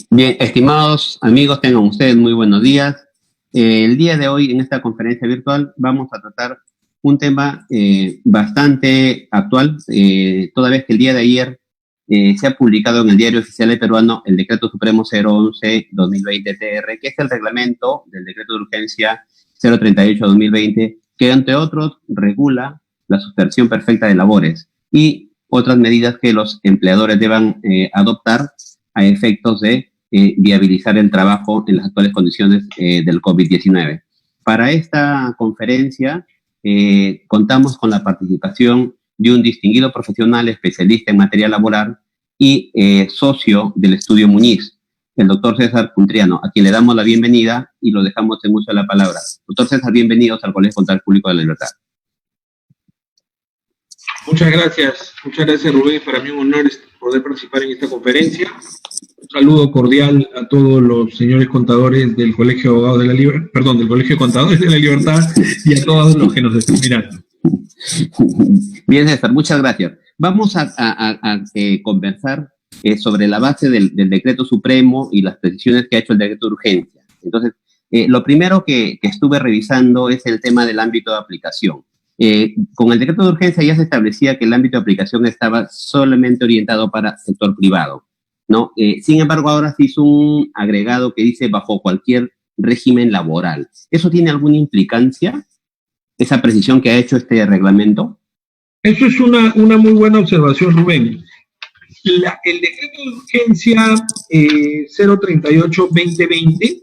Bien, estimados amigos, tengan ustedes muy buenos días. El día de hoy, en esta conferencia virtual, vamos a tratar un tema bastante actual, toda vez que el día de ayer se ha publicado en el Diario Oficial Peruano el Decreto Supremo 011-2020-TR, que es el reglamento del Decreto de Urgencia 038-2020, que entre otros regula la suspensión perfecta de labores y otras medidas que los empleadores deban adoptar a efectos de viabilizar el trabajo en las actuales condiciones del COVID-19. Para esta conferencia contamos con la participación de un distinguido profesional especialista en materia laboral y socio del Estudio Muñiz, el doctor César Puntriano, a quien le damos la bienvenida y lo dejamos en uso de la palabra. Doctor César, bienvenidos al Colegio Contable Público de la Libertad. Muchas gracias Rubén, para mí un honor poder participar en esta conferencia. Un saludo cordial a todos los señores contadores del Colegio de Abogados de la Libertad, perdón, del Colegio de Contadores de la Libertad y a todos los que nos están mirando. Bien, César, muchas gracias. Vamos a conversar sobre la base del Decreto Supremo y las precisiones que ha hecho el Decreto de Urgencia. Entonces, lo primero que estuve revisando es el tema del ámbito de aplicación. Con el Decreto de Urgencia ya se establecía que el ámbito de aplicación estaba solamente orientado para sector privado, ¿no? Sin embargo, ahora se hizo un agregado que dice bajo cualquier régimen laboral. ¿Eso tiene alguna implicancia, esa precisión que ha hecho este reglamento? Eso es una muy buena observación, Rubén. El Decreto de Urgencia 038-2020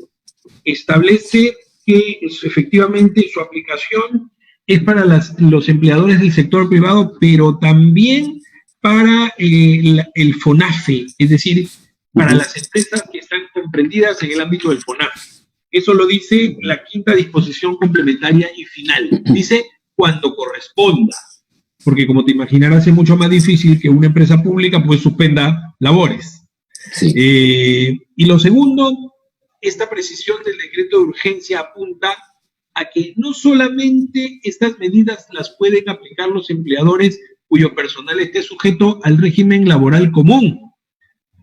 establece que efectivamente su aplicación es para los empleadores del sector privado, pero también para el FONAFE, es decir, para las empresas que están comprendidas en el ámbito del FONAFE. Eso lo dice la quinta disposición complementaria y final. Dice cuando corresponda, porque como te imaginarás es mucho más difícil que una empresa pública pues suspenda labores. Sí. Y lo segundo, esta precisión del decreto de urgencia apunta a que no solamente estas medidas las pueden aplicar los empleadores cuyo personal esté sujeto al régimen laboral común,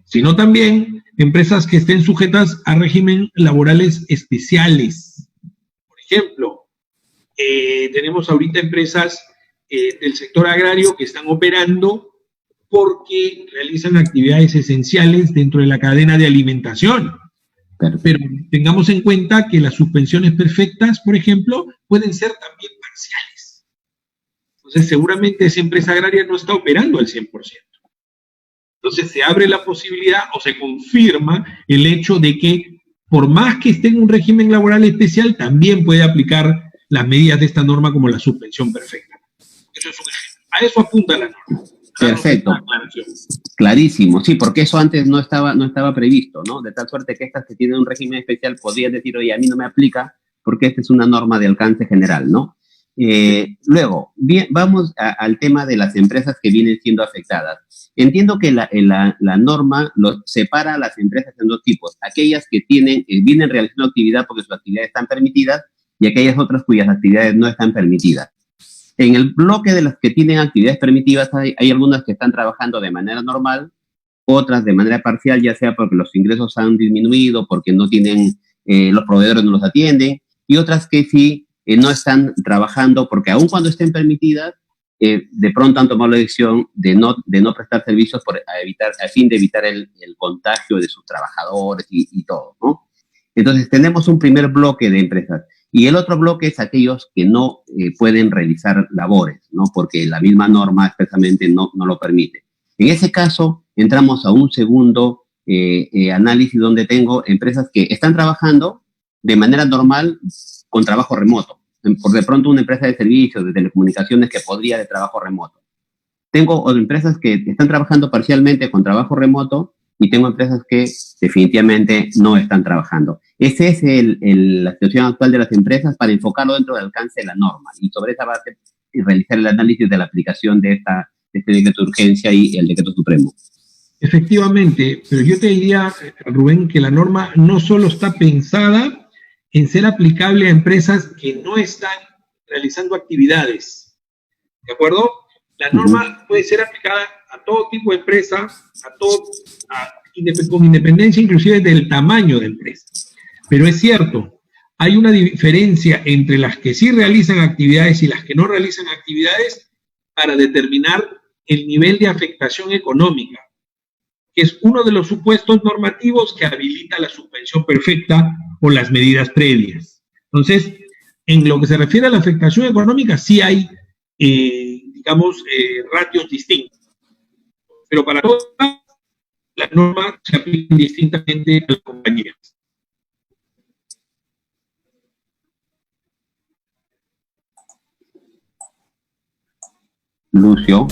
sino también empresas que estén sujetas a régimen laborales especiales. Por ejemplo, tenemos ahorita empresas del sector agrario que están operando porque realizan actividades esenciales dentro de la cadena de alimentación. Pero tengamos en cuenta que las suspensiones perfectas, por ejemplo, pueden ser también parciales. Entonces, seguramente esa empresa agraria no está operando al 100%. Entonces, se abre la posibilidad o se confirma el hecho de que, por más que esté en un régimen laboral especial, también puede aplicar las medidas de esta norma como la suspensión perfecta. Eso es un ejemplo. A eso apunta la norma. Perfecto. Clarísimo, sí, porque eso antes no estaba previsto, ¿no? De tal suerte que estas que tienen un régimen especial podrían decir, oye, a mí no me aplica porque esta es una norma de alcance general, ¿no? Luego, bien, vamos al tema de las empresas que vienen siendo afectadas. Entiendo que la norma separa a las empresas en dos tipos, aquellas que vienen realizando actividad porque sus actividades están permitidas y aquellas otras cuyas actividades no están permitidas. En el bloque de las que tienen actividades permitidas hay algunas que están trabajando de manera normal, otras de manera parcial, ya sea porque los ingresos han disminuido, porque no tienen, los proveedores no los atienden, y otras que sí no están trabajando porque aun cuando estén permitidas, de pronto han tomado la decisión de no prestar servicios a fin de evitar el contagio de sus trabajadores y todo, ¿no? Entonces tenemos un primer bloque de empresas. Y el otro bloque es aquellos que no pueden realizar labores, ¿no? Porque la misma norma expresamente no lo permite. En ese caso, entramos a un segundo análisis donde tengo empresas que están trabajando de manera normal con trabajo remoto. Por de pronto una empresa de servicios, de telecomunicaciones que podría de trabajo remoto. Tengo empresas que están trabajando parcialmente con trabajo remoto y tengo empresas que definitivamente no están trabajando. Esa es la situación actual de las empresas para enfocarlo dentro del alcance de la norma y sobre esa base realizar el análisis de la aplicación de este decreto de urgencia y el decreto supremo. Efectivamente, pero yo te diría, Rubén, que la norma no solo está pensada en ser aplicable a empresas que no están realizando actividades, ¿de acuerdo? La norma puede ser aplicada a todo tipo de empresa, a con independencia inclusive del tamaño de empresa. Pero es cierto, hay una diferencia entre las que sí realizan actividades y las que no realizan actividades para determinar el nivel de afectación económica, que es uno de los supuestos normativos que habilita la suspensión perfecta o las medidas previas. Entonces, en lo que se refiere a la afectación económica, sí hay, ratios distintos. Pero para todas las normas se aplican distintamente a las compañías. Lucio.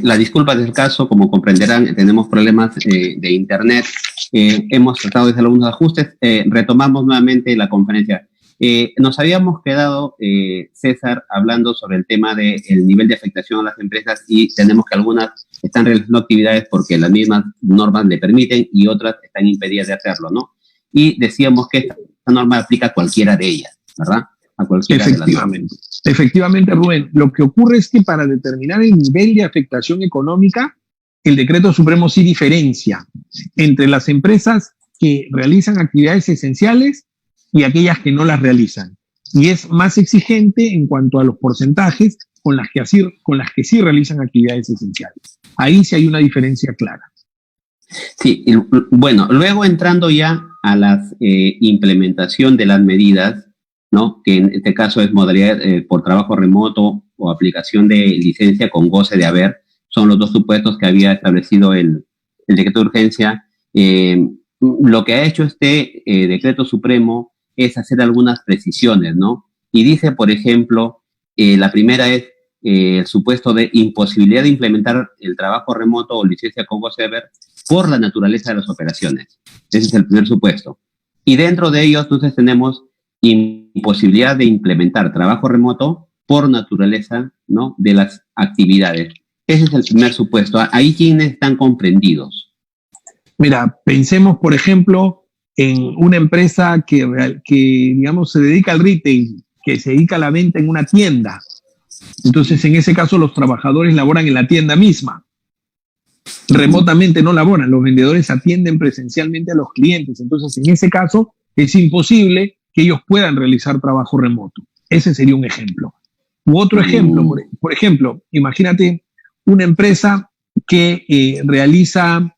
La disculpa del caso, como comprenderán, tenemos problemas de internet. Hemos tratado de hacer algunos ajustes. Retomamos nuevamente la conferencia. Nos habíamos quedado, César, hablando sobre el tema del nivel de afectación a las empresas y tenemos que algunas están realizando actividades porque las mismas normas le permiten y otras están impedidas de hacerlo, ¿no? Y decíamos que esta norma aplica a cualquiera de ellas, ¿verdad? A cualquiera de las normas. Efectivamente, Rubén. Lo que ocurre es que para determinar el nivel de afectación económica, el Decreto Supremo sí diferencia entre las empresas que realizan actividades esenciales y aquellas que no las realizan. Y es más exigente en cuanto a los porcentajes con las que sí realizan actividades esenciales. Ahí sí hay una diferencia clara. Sí, bueno, luego entrando ya a la implementación de las medidas, ¿no? Que en este caso es modalidad por trabajo remoto o aplicación de licencia con goce de haber, son los dos supuestos que había establecido el decreto de urgencia. Lo que ha hecho este decreto supremo es hacer algunas precisiones, ¿no? Y dice, por ejemplo, la primera es el supuesto de imposibilidad de implementar el trabajo remoto o licencia con goce de haber por la naturaleza de las operaciones. Ese es el primer supuesto. Y dentro de ellos, entonces, tenemos imposibilidad de implementar trabajo remoto por naturaleza, ¿no?, de las actividades. Ese es el primer supuesto. Ahí quienes están comprendidos. Mira, pensemos, por ejemplo, en una empresa que digamos, se dedica al retail, que se dedica a la venta en una tienda. Entonces, en ese caso, los trabajadores laboran en la tienda misma. Remotamente no laboran, los vendedores atienden presencialmente a los clientes. Entonces, en ese caso, es imposible que ellos puedan realizar trabajo remoto. Ese sería un ejemplo. U otro ejemplo, por ejemplo, imagínate una empresa que realiza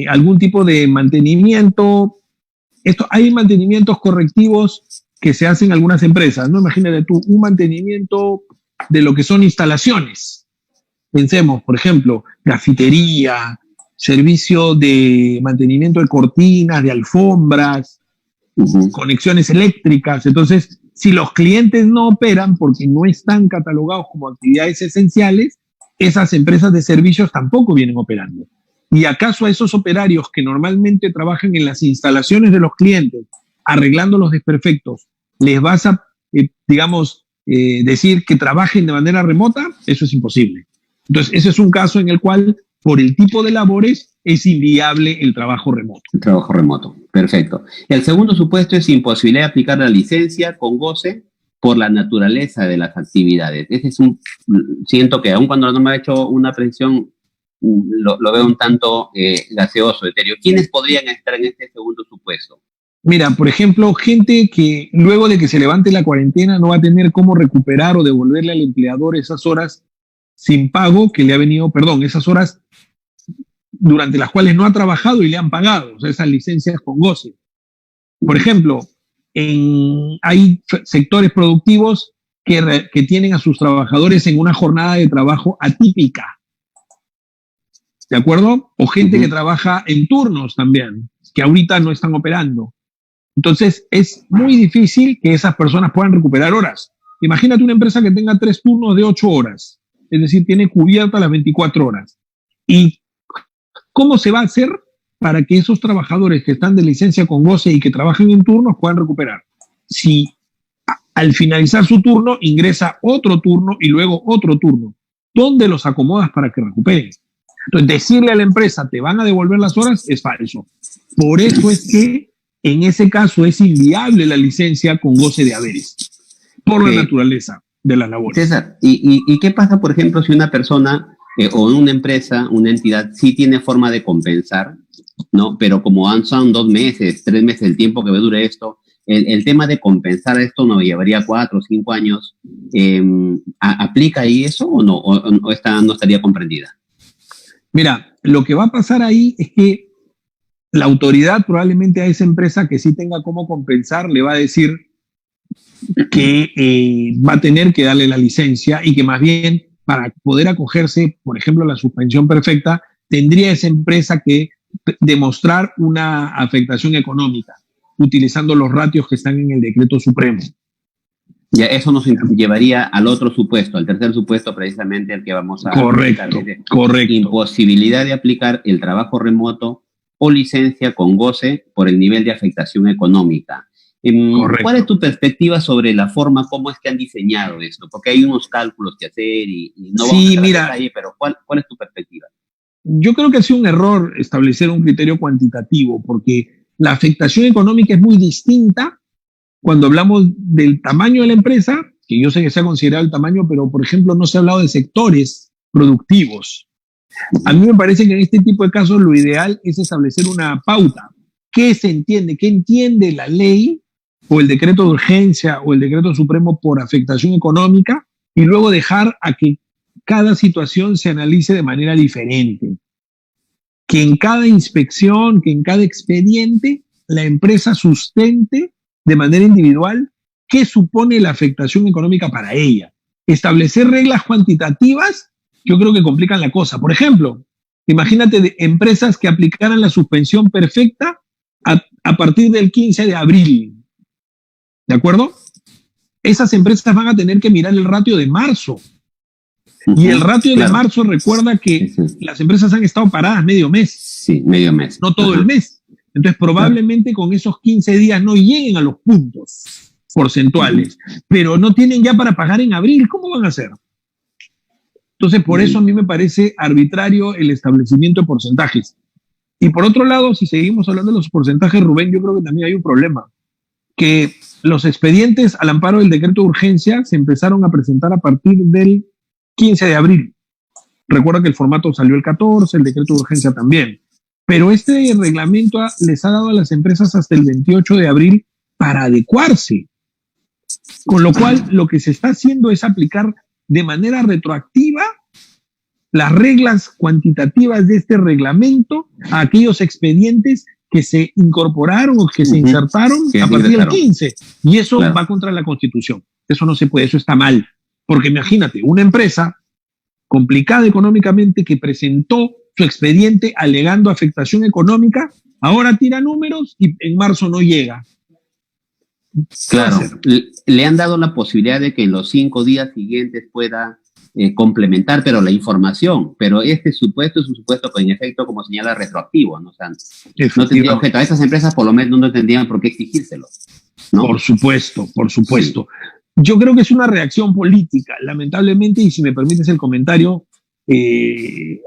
algún tipo de mantenimiento. Hay mantenimientos correctivos que se hacen en algunas empresas, ¿no? Imagínate tú, un mantenimiento de lo que son instalaciones. Pensemos, por ejemplo, cafetería, servicio de mantenimiento de cortinas, de alfombras, conexiones eléctricas. Entonces, si los clientes no operan porque no están catalogados como actividades esenciales, esas empresas de servicios tampoco vienen operando. ¿Y acaso a esos operarios que normalmente trabajan en las instalaciones de los clientes, arreglando los desperfectos, les vas a, decir que trabajen de manera remota? Eso es imposible. Entonces, ese es un caso en el cual, por el tipo de labores, es inviable el trabajo remoto. El trabajo remoto, perfecto. El segundo supuesto es imposibilidad de aplicar la licencia con goce por la naturaleza de las actividades. Ese es siento que aun cuando no me ha hecho una precisión, lo veo un tanto gaseoso, etéreo. ¿Quiénes podrían estar en este segundo supuesto? Mira, por ejemplo, gente que luego de que se levante la cuarentena no va a tener cómo recuperar o devolverle al empleador esas horas sin pago que le ha venido, esas horas durante las cuales no ha trabajado y le han pagado, o sea, esas licencias con goce. Por ejemplo, hay sectores productivos que tienen a sus trabajadores en una jornada de trabajo atípica, ¿de acuerdo? O gente que trabaja en turnos también, que ahorita no están operando. Entonces, es muy difícil que esas personas puedan recuperar horas. Imagínate una empresa que tenga 3 turnos de 8 horas, es decir, tiene cubiertas las 24 horas. ¿Y cómo se va a hacer para que esos trabajadores que están de licencia con goce y que trabajan en turnos puedan recuperar? Si al finalizar su turno ingresa otro turno y luego otro turno, ¿dónde los acomodas para que recuperen? Entonces, decirle a la empresa, te van a devolver las horas, es falso. Por eso es que en ese caso es inviable la licencia con goce de haberes, por la naturaleza de las labores. César, ¿y qué pasa, por ejemplo, si una persona o una empresa, una entidad, sí tiene forma de compensar, ¿no? Pero como son 2 meses, 3 meses el tiempo que dure esto, el tema de compensar esto nos llevaría 4 o 5 años. ¿Aplica ahí eso o no? ¿O no estaría comprendida? Mira, lo que va a pasar ahí es que la autoridad probablemente a esa empresa que sí tenga cómo compensar le va a decir que va a tener que darle la licencia y que más bien para poder acogerse, por ejemplo, a la suspensión perfecta, tendría esa empresa que demostrar una afectación económica utilizando los ratios que están en el decreto supremo. Ya, eso nos llevaría al otro supuesto, al tercer supuesto, precisamente el que vamos a aplicar. Correcto. Imposibilidad de aplicar el trabajo remoto o licencia con goce por el nivel de afectación económica. ¿Cuál es tu perspectiva sobre la forma, cómo es que han diseñado esto? Porque hay unos cálculos que hacer y no vamos a entrar en detalle, pero ¿cuál es tu perspectiva? Yo creo que ha sido un error establecer un criterio cuantitativo, porque la afectación económica es muy distinta cuando hablamos del tamaño de la empresa, que yo sé que se ha considerado el tamaño, pero por ejemplo no se ha hablado de sectores productivos. A mí me parece que en este tipo de casos lo ideal es establecer una pauta. ¿Qué se entiende? ¿Qué entiende la ley o el decreto de urgencia o el decreto supremo por afectación económica? Y luego dejar a que cada situación se analice de manera diferente. Que en cada inspección, que en cada expediente, la empresa sustente de manera individual qué supone la afectación económica para ella. Establecer reglas cuantitativas yo creo que complican la cosa. Por ejemplo, imagínate de empresas que aplicaran la suspensión perfecta a partir del 15 de abril. ¿De acuerdo? Esas empresas van a tener que mirar el ratio de marzo Y el ratio de marzo recuerda que las empresas han estado paradas medio mes. Sí, medio mes. No todo el mes. Entonces probablemente con esos 15 días no lleguen a los puntos porcentuales, pero no tienen ya para pagar en abril. ¿Cómo van a hacer? Entonces por eso a mí me parece arbitrario el establecimiento de porcentajes. Y por otro lado, si seguimos hablando de los porcentajes, Rubén, yo creo que también hay un problema, que los expedientes al amparo del decreto de urgencia se empezaron a presentar a partir del 15 de abril. Recuerda que el formato salió el 14, el decreto de urgencia también. Pero este reglamento les ha dado a las empresas hasta el 28 de abril para adecuarse. Con lo cual, lo que se está haciendo es aplicar de manera retroactiva las reglas cuantitativas de este reglamento a aquellos expedientes que se incorporaron o que se insertaron a partir del 15. Y eso va contra la Constitución. Eso no se puede, eso está mal. Porque imagínate, una empresa complicada económicamente que presentó su expediente alegando afectación económica, ahora tira números y en marzo no llega. Claro, le han dado la posibilidad de que en los 5 días siguientes pueda complementar, pero la información, pero este supuesto es un supuesto en efecto, como señala, retroactivo, ¿no? O sea, no tendría objeto. A esas empresas por lo menos no tendrían por qué exigírselo, ¿no? Por supuesto. Sí. Yo creo que es una reacción política, lamentablemente, y si me permites el comentario,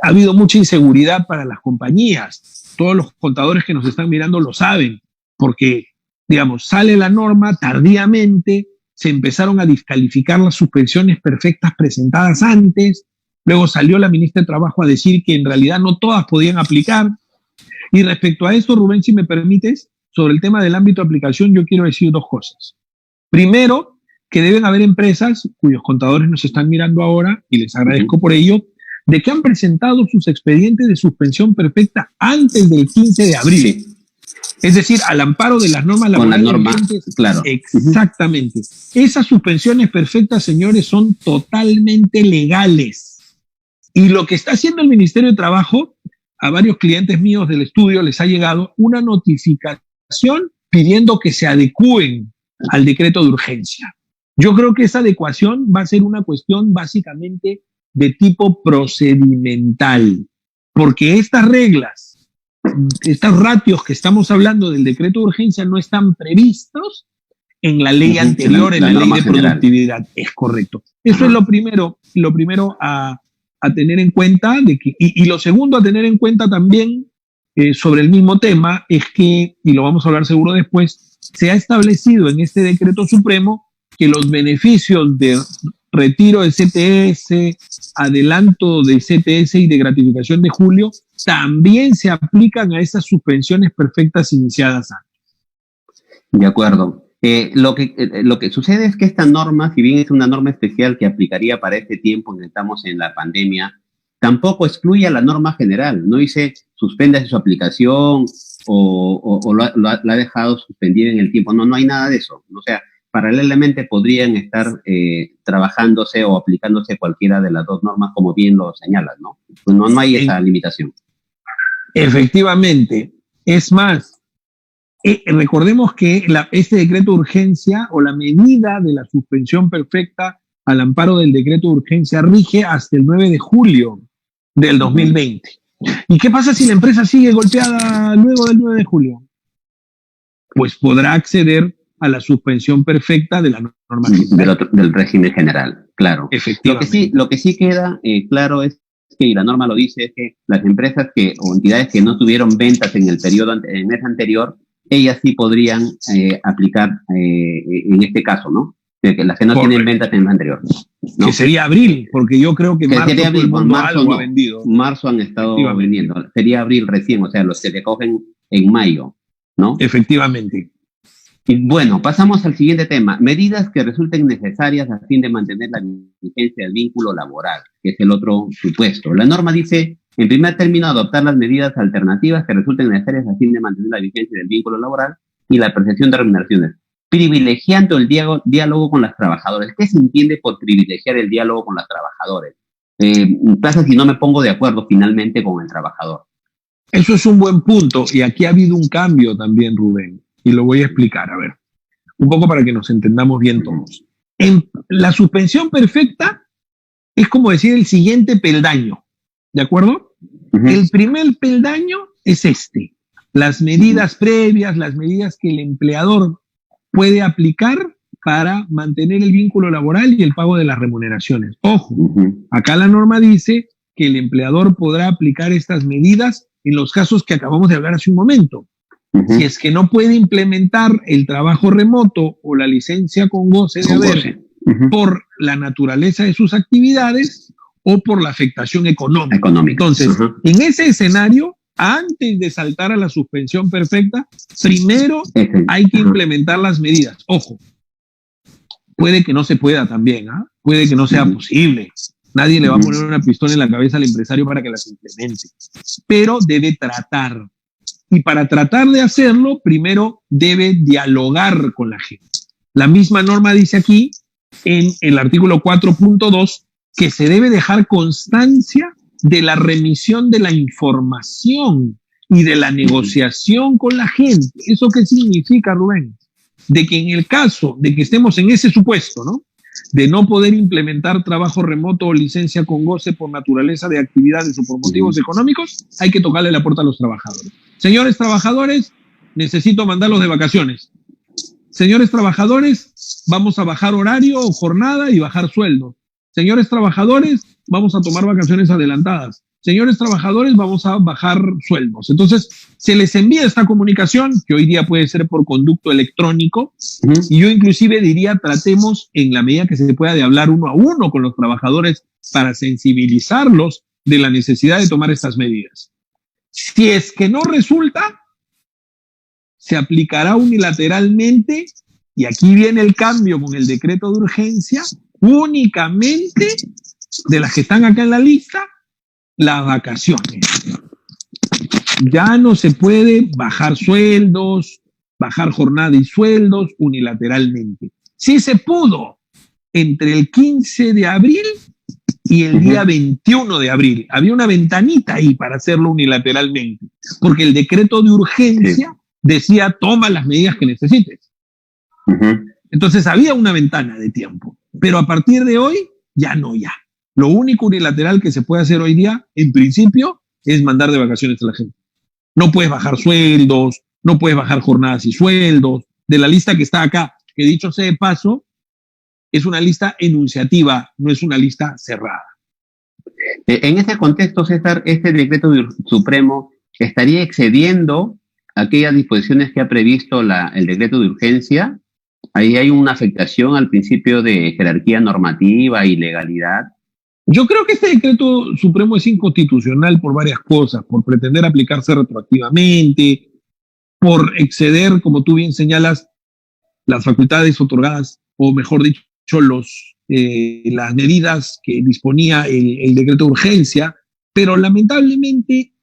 ha habido mucha inseguridad para las compañías. Todos los contadores que nos están mirando lo saben, porque, digamos, sale la norma tardíamente, se empezaron a descalificar las suspensiones perfectas presentadas antes, luego salió la ministra de Trabajo a decir que en realidad no todas podían aplicar. Y respecto a esto, Rubén, si me permites, sobre el tema del ámbito de aplicación, yo quiero decir 2 cosas. Primero, que deben haber empresas cuyos contadores nos están mirando ahora, y les agradezco por ello, de que han presentado sus expedientes de suspensión perfecta antes del 15 de abril. Sí. Es decir, al amparo de las normas laborales. Con las normas, claro. Exactamente. Esas suspensiones perfectas, señores, son totalmente legales. Y lo que está haciendo el Ministerio de Trabajo, a varios clientes míos del estudio les ha llegado una notificación pidiendo que se adecúen al decreto de urgencia. Yo creo que esa adecuación va a ser una cuestión básicamente de tipo procedimental, porque estas reglas, estos ratios que estamos hablando del decreto de urgencia no están previstos en la ley anterior, en la ley de productividad. General. Es correcto. Eso es lo primero a tener en cuenta. Y lo segundo a tener en cuenta también sobre el mismo tema es que, y lo vamos a hablar seguro después, se ha establecido en este decreto supremo que los beneficios de retiro de CTS, adelanto de CTS y de gratificación de julio también se aplican a esas suspensiones perfectas iniciadas antes. De acuerdo. Lo que sucede es que esta norma, si bien es una norma especial que aplicaría para este tiempo en que estamos en la pandemia, tampoco excluye a la norma general. No dice suspenda su aplicación o lo ha dejado suspendido en el tiempo. No hay nada de eso. O sea, paralelamente podrían estar trabajándose o aplicándose cualquiera de las 2 normas, como bien lo señalas, ¿no? Pues no hay esa limitación. Efectivamente. Es más, recordemos que este decreto de urgencia o la medida de la suspensión perfecta al amparo del decreto de urgencia rige hasta el 9 de julio del 2020. ¿Y qué pasa si la empresa sigue golpeada luego del 9 de julio? Pues podrá acceder a la suspensión perfecta de la norma del régimen general, claro. Efectivamente. Lo que sí queda claro es que, y la norma lo dice, es que las empresas o entidades que no tuvieron ventas en el mes anterior, ellas sí podrían aplicar en este caso, ¿no? Que las que no tienen ventas en el mes anterior, ¿no? Que sería abril, porque yo creo que marzo, abril, algo ha vendido. Marzo han estado vendiendo. Sería abril recién, o sea, los que se cogen en mayo, ¿no? Efectivamente. Y bueno, pasamos al siguiente tema. Medidas que resulten necesarias a fin de mantener la vigencia del vínculo laboral, que es el otro supuesto. La norma dice, en primer término, adoptar las medidas alternativas que resulten necesarias a fin de mantener la vigencia del vínculo laboral y la percepción de remuneraciones, privilegiando el diálogo con las trabajadoras. ¿Qué se entiende por privilegiar el diálogo con las trabajadoras? Pasa si no me pongo de acuerdo finalmente con el trabajador. Eso es un buen punto, y aquí ha habido un cambio también, Rubén. Y lo voy a explicar, a ver, un poco para que nos entendamos bien todos. En la suspensión perfecta es como decir el siguiente peldaño, ¿de acuerdo? El primer peldaño es este, las medidas previas, las medidas que el empleador puede aplicar para mantener el vínculo laboral y el pago de las remuneraciones. Ojo, acá la norma dice que el empleador podrá aplicar estas medidas en los casos que acabamos de hablar hace un momento. Si es que no puede implementar el trabajo remoto o la licencia con goce de haber por la naturaleza de sus actividades o por la afectación económica. Entonces, en ese escenario, antes de saltar a la suspensión perfecta, primero hay que implementar las medidas. Ojo, puede que no se pueda también, puede que no sea posible. Nadie le va a poner una pistola en la cabeza al empresario para que las implemente, pero debe tratar. Y para tratar de hacerlo, primero debe dialogar con la gente. La misma norma dice aquí, en el artículo 4.2, que se debe dejar constancia de la remisión de la información y de la negociación con la gente. ¿Eso qué significa, Rubén? De que en el caso de que estemos en ese supuesto, ¿no?, de no poder implementar trabajo remoto o licencia con goce por naturaleza de actividades o por motivos económicos, hay que tocarle la puerta a los trabajadores. Señores trabajadores, necesito mandarlos de vacaciones. Señores trabajadores, vamos a bajar horario o jornada y bajar sueldo. Señores trabajadores, vamos a tomar vacaciones adelantadas. Señores trabajadores, vamos a bajar sueldos. Entonces, se les envía esta comunicación, que hoy día puede ser por conducto electrónico, y yo inclusive diría, tratemos en la medida que se pueda de hablar uno a uno con los trabajadores para sensibilizarlos de la necesidad de tomar estas medidas. Si es que no resulta, se aplicará unilateralmente, y aquí viene el cambio con el decreto de urgencia, únicamente de las que están acá en la lista, las vacaciones. Ya no se puede bajar sueldos, bajar jornada y sueldos unilateralmente. Sí se pudo entre el 15 de abril y el día 21 de abril. Había una ventanita ahí para hacerlo unilateralmente, porque el decreto de urgencia decía toma las medidas que necesites. Entonces había una ventana de tiempo, pero a partir de hoy ya no. Lo único unilateral que se puede hacer hoy día, en principio, es mandar de vacaciones a la gente. No puedes bajar sueldos, no puedes bajar jornadas y sueldos. De la lista que está acá, que dicho sea de paso, es una lista enunciativa, no es una lista cerrada. En ese contexto, César, este decreto supremo estaría excediendo aquellas disposiciones que ha previsto el decreto de urgencia. Ahí hay una afectación al principio de jerarquía normativa y legalidad. Yo creo que este decreto supremo es inconstitucional por varias cosas, por pretender aplicarse retroactivamente, por exceder, como tú bien señalas, las facultades otorgadas, o mejor dicho, las medidas que disponía el decreto de urgencia, pero lamentablemente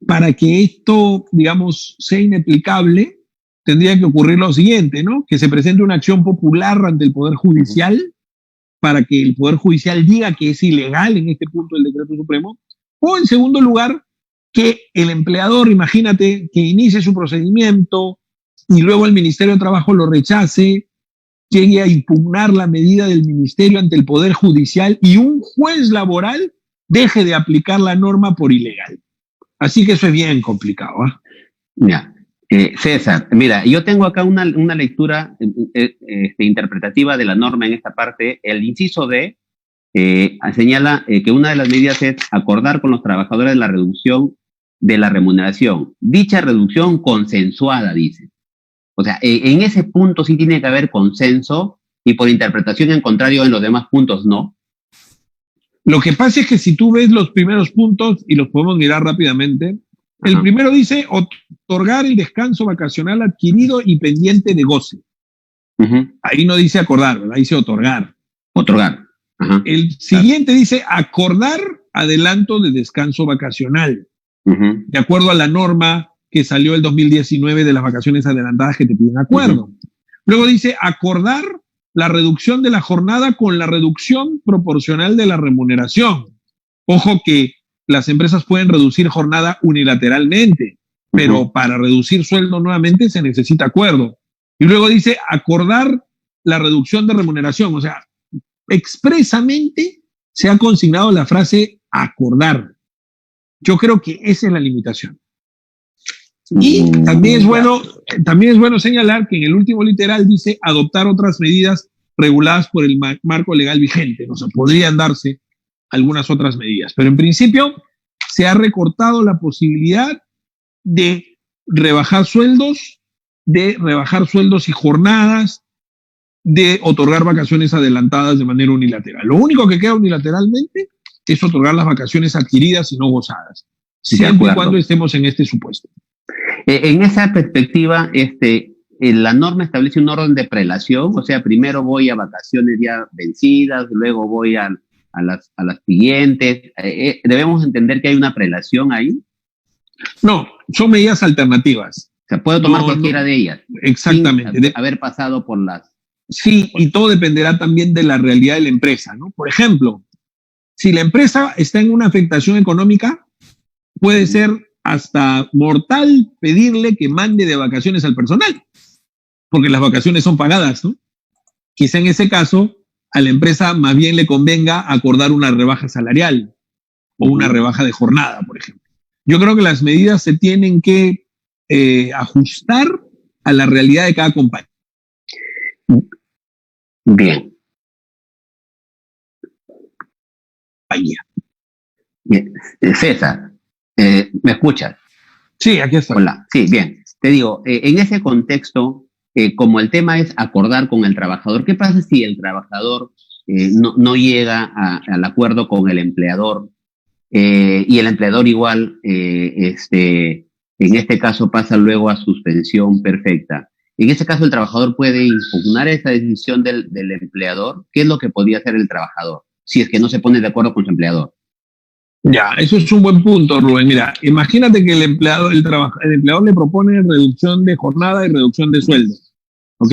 para que esto, digamos, sea inaplicable, tendría que ocurrir lo siguiente, ¿no? Que se presente una acción popular ante el Poder Judicial para que el Poder Judicial diga que es ilegal en este punto el decreto supremo, o en segundo lugar, que el empleador, imagínate, que inicie su procedimiento y luego el Ministerio de Trabajo lo rechace, llegue a impugnar la medida del Ministerio ante el Poder Judicial y un juez laboral deje de aplicar la norma por ilegal. Así que eso es bien complicado. Ya. César, mira, yo tengo acá una lectura interpretativa de la norma en esta parte. El inciso D señala que una de las medidas es acordar con los trabajadores la reducción de la remuneración. Dicha reducción consensuada, dice. O sea, en ese punto sí tiene que haber consenso y por interpretación en contrario en los demás puntos no. Lo que pasa es que si tú ves los primeros puntos, y los podemos mirar rápidamente, el primero dice otorgar el descanso vacacional adquirido y pendiente de goce. Ahí no dice acordar, ¿verdad? Dice otorgar. Otorgar. El siguiente dice acordar adelanto de descanso vacacional. De acuerdo a la norma que salió el 2019 de las vacaciones adelantadas que te piden acuerdo. Luego dice acordar la reducción de la jornada con la reducción proporcional de la remuneración. Ojo que las empresas pueden reducir jornada unilateralmente, pero para reducir sueldo nuevamente se necesita acuerdo. Y luego dice acordar la reducción de remuneración, o sea, expresamente se ha consignado la frase acordar. Yo creo que esa es la limitación. Y también es bueno señalar que en el último literal dice adoptar otras medidas reguladas por el marco legal vigente. O sea, podrían darse algunas otras medidas. Pero en principio se ha recortado la posibilidad de rebajar sueldos y jornadas, de otorgar vacaciones adelantadas de manera unilateral. Lo único que queda unilateralmente es otorgar las vacaciones adquiridas y no gozadas, siempre y cuando estemos en este supuesto. En esa perspectiva, la norma establece un orden de prelación, o sea, primero voy a vacaciones ya vencidas, luego voy a las siguientes. ¿Debemos entender que hay una prelación ahí? No, son medidas alternativas. O sea, puedo tomar cualquiera de ellas. Exactamente. Sin haber pasado por las... Sí, y todo dependerá también de la realidad de la empresa, ¿no? Por ejemplo, si la empresa está en una afectación económica, puede ser hasta mortal pedirle que mande de vacaciones al personal, porque las vacaciones son pagadas, ¿no? Quizá en ese caso a la empresa más bien le convenga acordar una rebaja salarial o una rebaja de jornada, por ejemplo. Yo creo que las medidas se tienen que ajustar a la realidad de cada compañía. Bien. Bien. César, ¿me escuchas? Sí, aquí está. Hola, sí, bien. Te digo, en ese contexto, como el tema es acordar con el trabajador, ¿qué pasa si el trabajador no llega al acuerdo con el empleador y el empleador igual, en este caso pasa luego a suspensión perfecta? En ese caso, el trabajador puede impugnar esa decisión del empleador. ¿Qué es lo que podría hacer el trabajador si es que no se pone de acuerdo con su empleador? Ya, eso es un buen punto, Rubén. Mira, imagínate que el empleador le propone reducción de jornada y reducción de sueldo, ¿ok?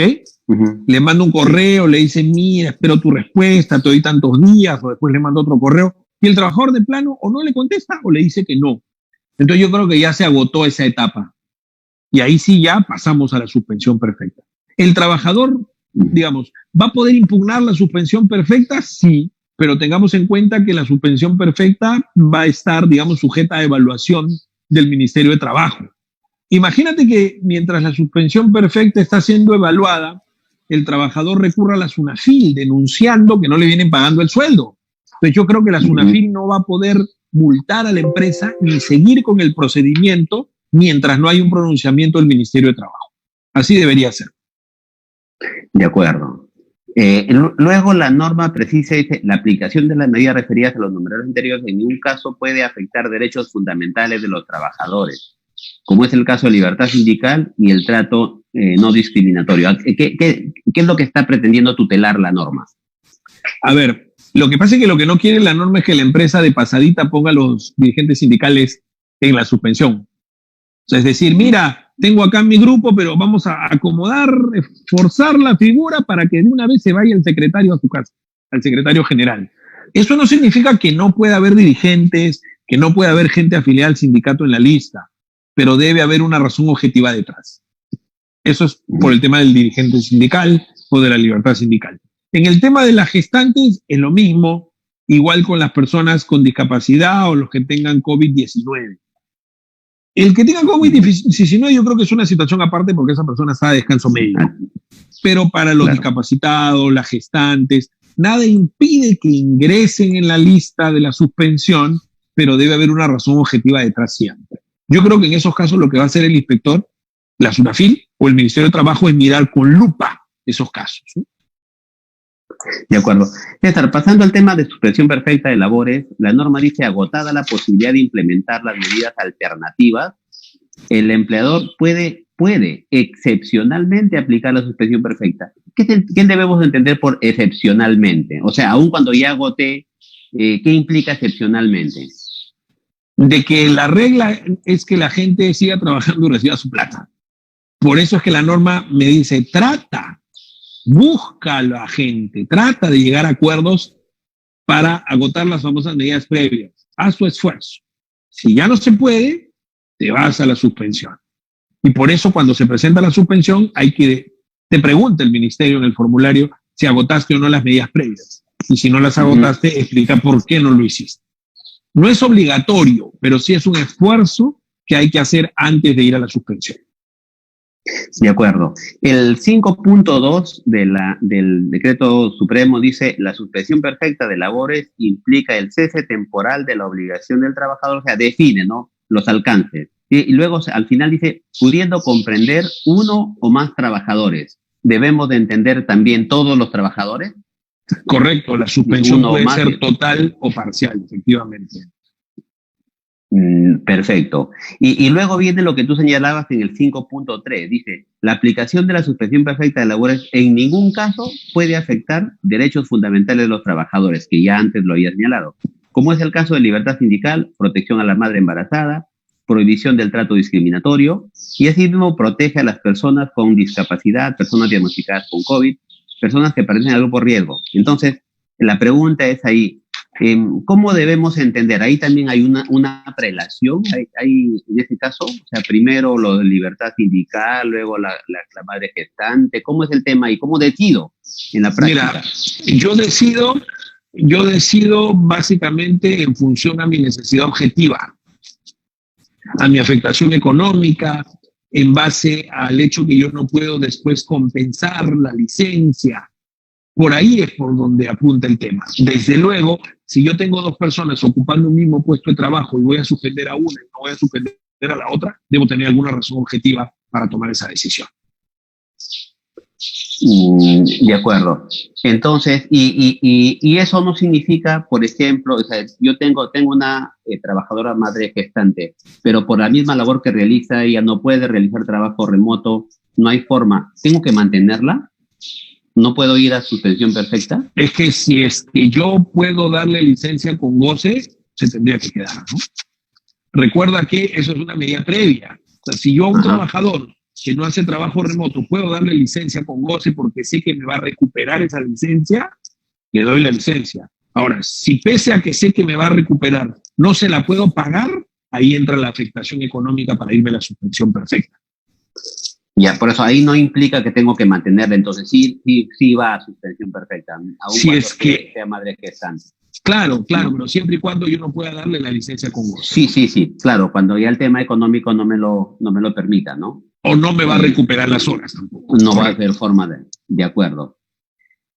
Le manda un correo, le dice, mira, espero tu respuesta, te doy tantos días, o después le manda otro correo, y el trabajador de plano o no le contesta o le dice que no. Entonces yo creo que ya se agotó esa etapa. Y ahí sí ya pasamos a la suspensión perfecta. El trabajador, digamos, ¿va a poder impugnar la suspensión perfecta? Sí, pero tengamos en cuenta que la suspensión perfecta va a estar, digamos, sujeta a evaluación del Ministerio de Trabajo. Imagínate que mientras la suspensión perfecta está siendo evaluada, el trabajador recurra a la SUNAFIL denunciando que no le vienen pagando el sueldo. Entonces yo creo que la SUNAFIL no va a poder multar a la empresa ni seguir con el procedimiento mientras no hay un pronunciamiento del Ministerio de Trabajo. Así debería ser. De acuerdo. Luego la norma precisa dice, la aplicación de las medidas referidas a los numerados anteriores en ningún caso puede afectar derechos fundamentales de los trabajadores, como es el caso de libertad sindical y el trato no discriminatorio. ¿Qué es lo que está pretendiendo tutelar la norma? A ver, lo que pasa es que lo que no quiere la norma es que la empresa de pasadita ponga a los dirigentes sindicales en la suspensión. O sea, es decir, mira, tengo acá mi grupo, pero vamos a acomodar, forzar la figura para que de una vez se vaya el secretario a su casa, al secretario general. Eso no significa que no pueda haber dirigentes, que no pueda haber gente afiliada al sindicato en la lista, pero debe haber una razón objetiva detrás. Eso es por el tema del dirigente sindical o de la libertad sindical. En el tema de las gestantes es lo mismo, igual con las personas con discapacidad o los que tengan COVID-19. El que tenga COVID-19 yo creo que es una situación aparte porque esa persona está de descanso médico. Pero para los discapacitados, las gestantes, nada impide que ingresen en la lista de la suspensión, pero debe haber una razón objetiva detrás siempre. Yo creo que en esos casos lo que va a hacer el inspector, la SUNAFIL o el Ministerio de Trabajo es mirar con lupa esos casos, ¿sí? De acuerdo. César, pasando al tema de suspensión perfecta de labores, la norma dice agotada la posibilidad de implementar las medidas alternativas, el empleador puede excepcionalmente aplicar la suspensión perfecta. ¿Qué debemos entender por excepcionalmente? O sea, aun cuando ya agoté, ¿qué implica excepcionalmente? De que la regla es que la gente siga trabajando y reciba su plata. Por eso es que la norma me dice, busca a la gente, trata de llegar a acuerdos para agotar las famosas medidas previas. Haz tu esfuerzo. Si ya no se puede, te vas a la suspensión. Y por eso cuando se presenta la suspensión, te pregunta el ministerio en el formulario si agotaste o no las medidas previas. y si no las agotaste, explica por qué no lo hiciste. No es obligatorio, pero sí es un esfuerzo que hay que hacer antes de ir a la suspensión. De acuerdo. El 5.2 del decreto supremo dice: la suspensión perfecta de labores implica el cese temporal de la obligación del trabajador, o sea, define, ¿no?, los alcances. Y luego al final dice: pudiendo comprender uno o más trabajadores. ¿Debemos de entender también todos los trabajadores? Correcto, la suspensión puede ser total o parcial, efectivamente. Perfecto. Y luego viene lo que tú señalabas en el 5.3. Dice: la aplicación de la suspensión perfecta de labores en ningún caso puede afectar derechos fundamentales de los trabajadores, que ya antes lo había señalado, como es el caso de libertad sindical, protección a la madre embarazada, prohibición del trato discriminatorio, y asimismo protege a las personas con discapacidad, personas diagnosticadas con COVID, personas que pertenecen al grupo riesgo. Entonces, la pregunta es ahí: ¿cómo debemos entender? Ahí también hay una prelación, hay en este caso, o sea, primero lo de libertad sindical, luego la madre gestante. ¿Cómo es el tema y cómo decido en la práctica? Mira, yo decido básicamente en función a mi necesidad objetiva, a mi afectación económica, en base al hecho que yo no puedo después compensar la licencia. Por ahí es por donde apunta el tema. Desde luego, si yo tengo dos personas ocupando un mismo puesto de trabajo y voy a suspender a una y no voy a suspender a la otra, debo tener alguna razón objetiva para tomar esa decisión. De acuerdo. Entonces, y eso no significa, por ejemplo, o sea, yo tengo una trabajadora madre gestante, pero por la misma labor que realiza, ella no puede realizar trabajo remoto, no hay forma. ¿Tengo que mantenerla? ¿No puedo ir a suspensión perfecta? Es que si es que yo puedo darle licencia con goce, se tendría que quedar, ¿no? Recuerda que eso es una medida previa. O sea, si yo a un trabajador que no hace trabajo remoto puedo darle licencia con goce porque sé que me va a recuperar esa licencia, le doy la licencia. Ahora, si pese a que sé que me va a recuperar, no se la puedo pagar, ahí entra la afectación económica para irme a la suspensión perfecta. Ya, por eso ahí no implica que tengo que mantenerla, entonces sí va a suspensión perfecta, aún si es que sea madre gestante. Claro, pero siempre y cuando yo no pueda darle la licencia con goce. Sí, claro, cuando ya el tema económico no me lo permita, ¿no? O no me va a recuperar las horas tampoco. No va a haber forma de acuerdo.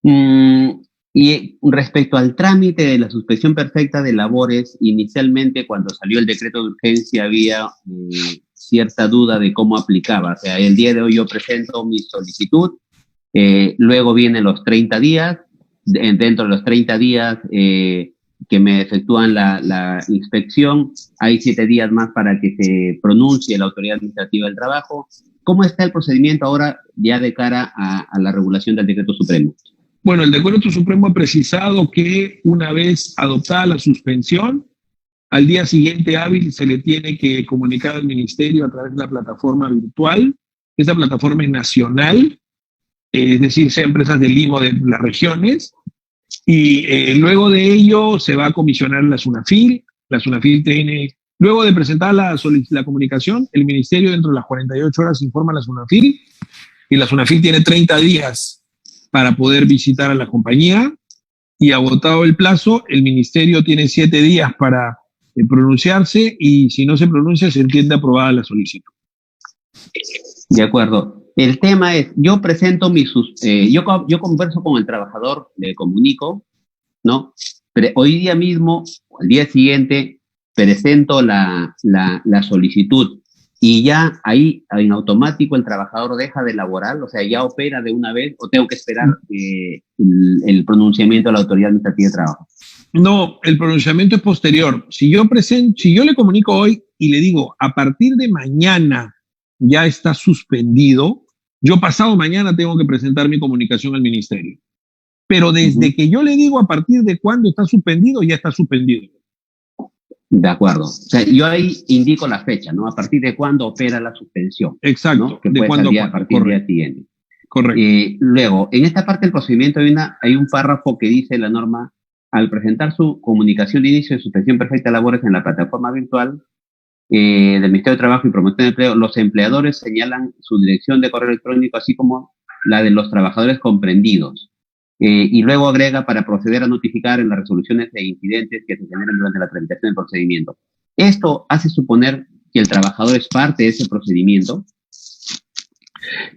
Y respecto al trámite de la suspensión perfecta de labores, inicialmente cuando salió el decreto de urgencia había cierta duda de cómo aplicaba. O sea, el día de hoy yo presento mi solicitud, luego vienen los 30 días, dentro de los 30 días que me efectúan la inspección, hay 7 días más para que se pronuncie la autoridad administrativa del trabajo. ¿Cómo está el procedimiento ahora ya de cara a la regulación del decreto supremo? Bueno, el decreto supremo ha precisado que una vez adoptada la suspensión, al día siguiente hábil se le tiene que comunicar al ministerio a través de la plataforma virtual. Esa plataforma es nacional, es decir, sea empresas del Lima o de las regiones, y luego de ello se va a comisionar la SUNAFIL. La SUNAFIL tiene, luego de presentar la comunicación, el ministerio dentro de las 48 horas informa a la SUNAFIL, y la SUNAFIL tiene 30 días para poder visitar a la compañía, y agotado el plazo, el ministerio tiene 7 días para pronunciarse, y si no se pronuncia, se entiende aprobada la solicitud. De acuerdo. El tema es, yo presento yo converso con el trabajador, le comunico, ¿no? Pero hoy día mismo, al día siguiente, presento la solicitud y ya ahí en automático el trabajador deja de laborar, o sea, ya opera de una vez, o tengo que esperar el pronunciamiento de la autoridad administrativa de trabajo. No, el pronunciamiento es posterior. Si yo le comunico hoy y le digo, a partir de mañana ya está suspendido, yo pasado mañana tengo que presentar mi comunicación al ministerio. Pero desde que yo le digo a partir de cuándo está suspendido, ya está suspendido. De acuerdo. O sea, yo ahí indico la fecha, ¿no? A partir de cuándo opera la suspensión. Exacto. ¿no? Que puede ser a partir del día siguiente. Correcto. Luego, en esta parte del procedimiento hay un párrafo que dice la norma: al presentar su comunicación de inicio de suspensión perfecta de labores en la plataforma virtual del Ministerio de Trabajo y Promoción de Empleo, los empleadores señalan su dirección de correo electrónico, así como la de los trabajadores comprendidos. Y luego agrega para proceder a notificar en las resoluciones de incidentes que se generan durante la tramitación del procedimiento. Esto hace suponer que el trabajador es parte de ese procedimiento.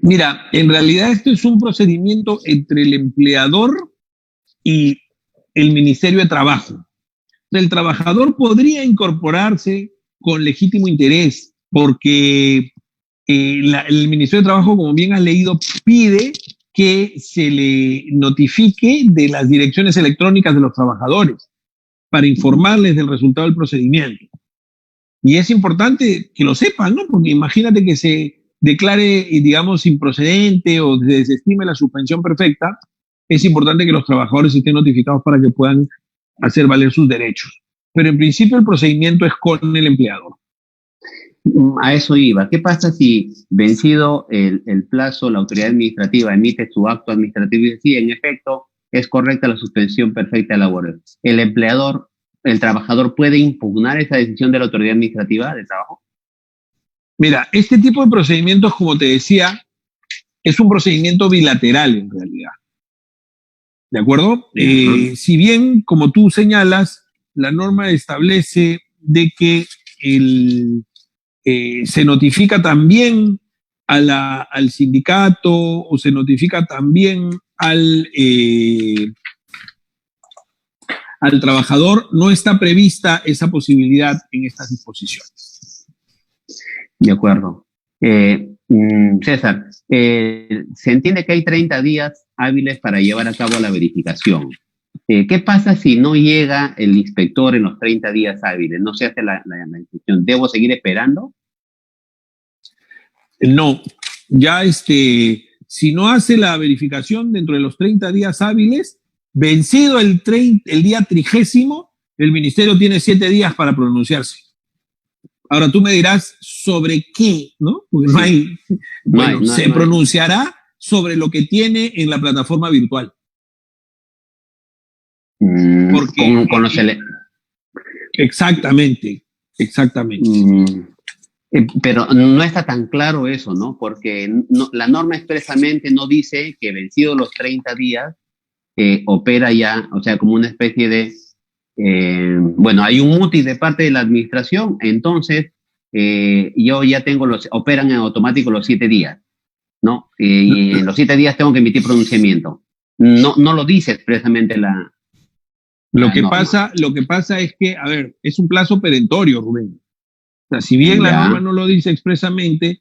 Mira, en realidad esto es un procedimiento entre el empleador y el Ministerio de Trabajo. El trabajador podría incorporarse con legítimo interés porque el Ministerio de Trabajo, como bien has leído, pide que se le notifique de las direcciones electrónicas de los trabajadores para informarles del resultado del procedimiento. Y es importante que lo sepan, ¿no? Porque imagínate que se declare, digamos, improcedente o desestime la suspensión perfecta. Es importante que los trabajadores estén notificados para que puedan hacer valer sus derechos. Pero en principio el procedimiento es con el empleador. A eso iba. ¿Qué pasa si, vencido el plazo, la autoridad administrativa emite su acto administrativo y dice, sí, en efecto, es correcta la suspensión perfecta de labores? ¿El empleador, el trabajador puede impugnar esa decisión de la autoridad administrativa de trabajo? Mira, este tipo de procedimientos, como te decía, es un procedimiento bilateral en realidad. ¿De acuerdo? Si bien, como tú señalas, la norma establece de que se notifica también al sindicato o se notifica también al trabajador, no está prevista esa posibilidad en estas disposiciones. De acuerdo. César, se entiende que hay 30 días hábiles para llevar a cabo la verificación. ¿Qué pasa si no llega el inspector en los 30 días hábiles? ¿No se hace la inspección? ¿Debo seguir esperando? No, ya si no hace la verificación dentro de los 30 días hábiles, vencido el día 30º, el ministerio tiene 7 días para pronunciarse. Ahora tú me dirás sobre qué, ¿no? Porque se pronunciará sobre lo que tiene en la plataforma virtual. Porque con los exactamente. Pero no está tan claro eso, ¿no? Porque la norma expresamente no dice que vencidos los 30 días opera ya, o sea, como una especie de hay un mutis de parte de la administración, entonces yo ya tengo operan en automático los 7 días, ¿no? Y en los 7 días tengo que emitir pronunciamiento. No lo dice expresamente Lo que pasa es que, a ver, es un plazo perentorio, Rubén. O sea, si bien la norma no lo dice expresamente,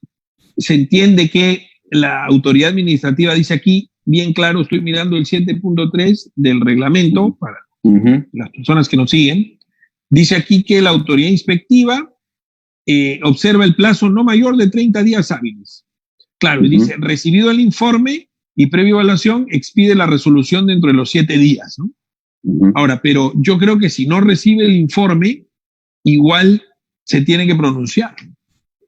se entiende que la autoridad administrativa dice aquí, bien claro, estoy mirando el 7.3 del reglamento para las personas que nos siguen, dice aquí que la autoridad inspectiva observa el plazo no mayor de 30 días hábiles. Claro, y dice, recibido el informe y previa evaluación, expide la resolución dentro de los 7 días, ¿no? Ahora, pero yo creo que si no recibe el informe, igual se tiene que pronunciar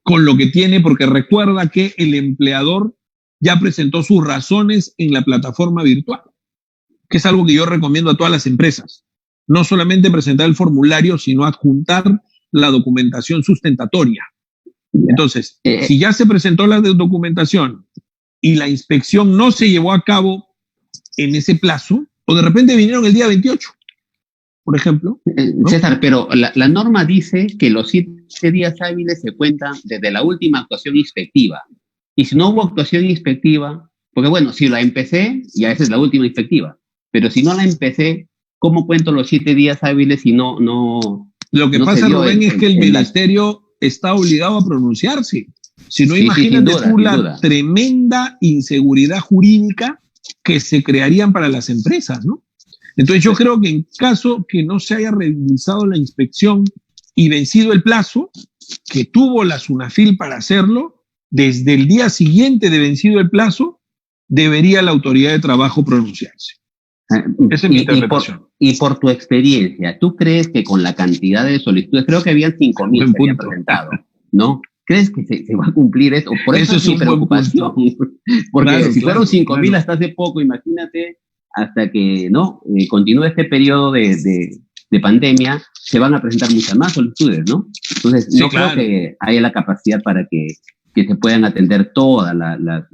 con lo que tiene, porque recuerda que el empleador ya presentó sus razones en la plataforma virtual, que es algo que yo recomiendo a todas las empresas. No solamente presentar el formulario, sino adjuntar la documentación sustentatoria. Entonces, si ya se presentó la documentación y la inspección no se llevó a cabo en ese plazo, o de repente vinieron el día 28, por ejemplo, ¿no? César, pero la norma dice que los 7 días hábiles se cuentan desde la última actuación inspectiva. Y si no hubo actuación inspectiva, porque bueno, si la empecé, ya esa es la última inspectiva. Pero si no la empecé, ¿cómo cuento los 7 días hábiles si no? Lo que pasa, Rubén, es que el ministerio está obligado a pronunciarse. Si no, imagínate tú la tremenda inseguridad jurídica que se crearían para las empresas, ¿no? Entonces yo creo que en caso que no se haya realizado la inspección y vencido el plazo que tuvo la SUNAFIL para hacerlo, desde el día siguiente de vencido el plazo, debería la autoridad de trabajo pronunciarse. Esa es mi interpretación. Y por tu experiencia, ¿tú crees que con la cantidad de solicitudes, creo que habían 5,000 que habían presentado, ¿no? ¿Crees que se va a cumplir eso? Por eso es mi preocupación. Porque si fueron 5,000 hasta hace poco, imagínate, hasta que continúe este periodo de pandemia, se van a presentar muchas más solicitudes, ¿no? Entonces, creo que haya la capacidad para que se puedan atender todas las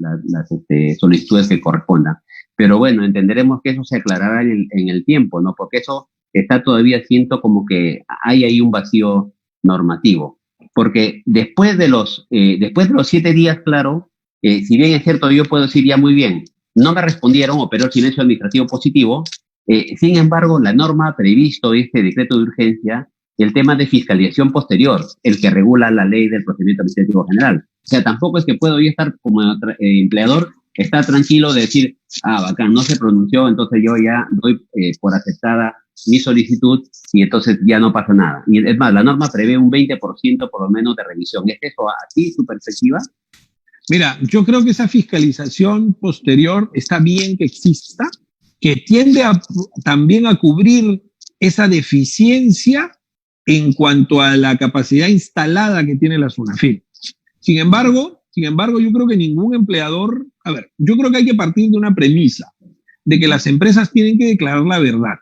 solicitudes que correspondan. pero bueno, entenderemos que eso se aclarará en el tiempo, ¿no? Porque eso está todavía, siento como que hay ahí un vacío normativo. Porque después de los 7 días, claro, si bien es cierto, yo puedo decir ya muy bien, no me respondieron, operó el silencio administrativo positivo, sin embargo, la norma ha previsto este decreto de urgencia el tema de fiscalización posterior, el que regula la ley del procedimiento administrativo general. O sea, tampoco es que puedo yo estar como empleador, estar tranquilo de decir, bacán, no se pronunció, entonces yo ya doy por aceptada mi solicitud y entonces ya no pasa nada. Y es más, la norma prevé un 20% por lo menos de revisión. ¿Es eso así su perspectiva? Mira, yo creo que esa fiscalización posterior está bien que exista, que tiende también a cubrir esa deficiencia en cuanto a la capacidad instalada que tiene la SUNAFIL. Sin embargo, yo creo que ningún empleador, yo creo que hay que partir de una premisa, de que las empresas tienen que declarar la verdad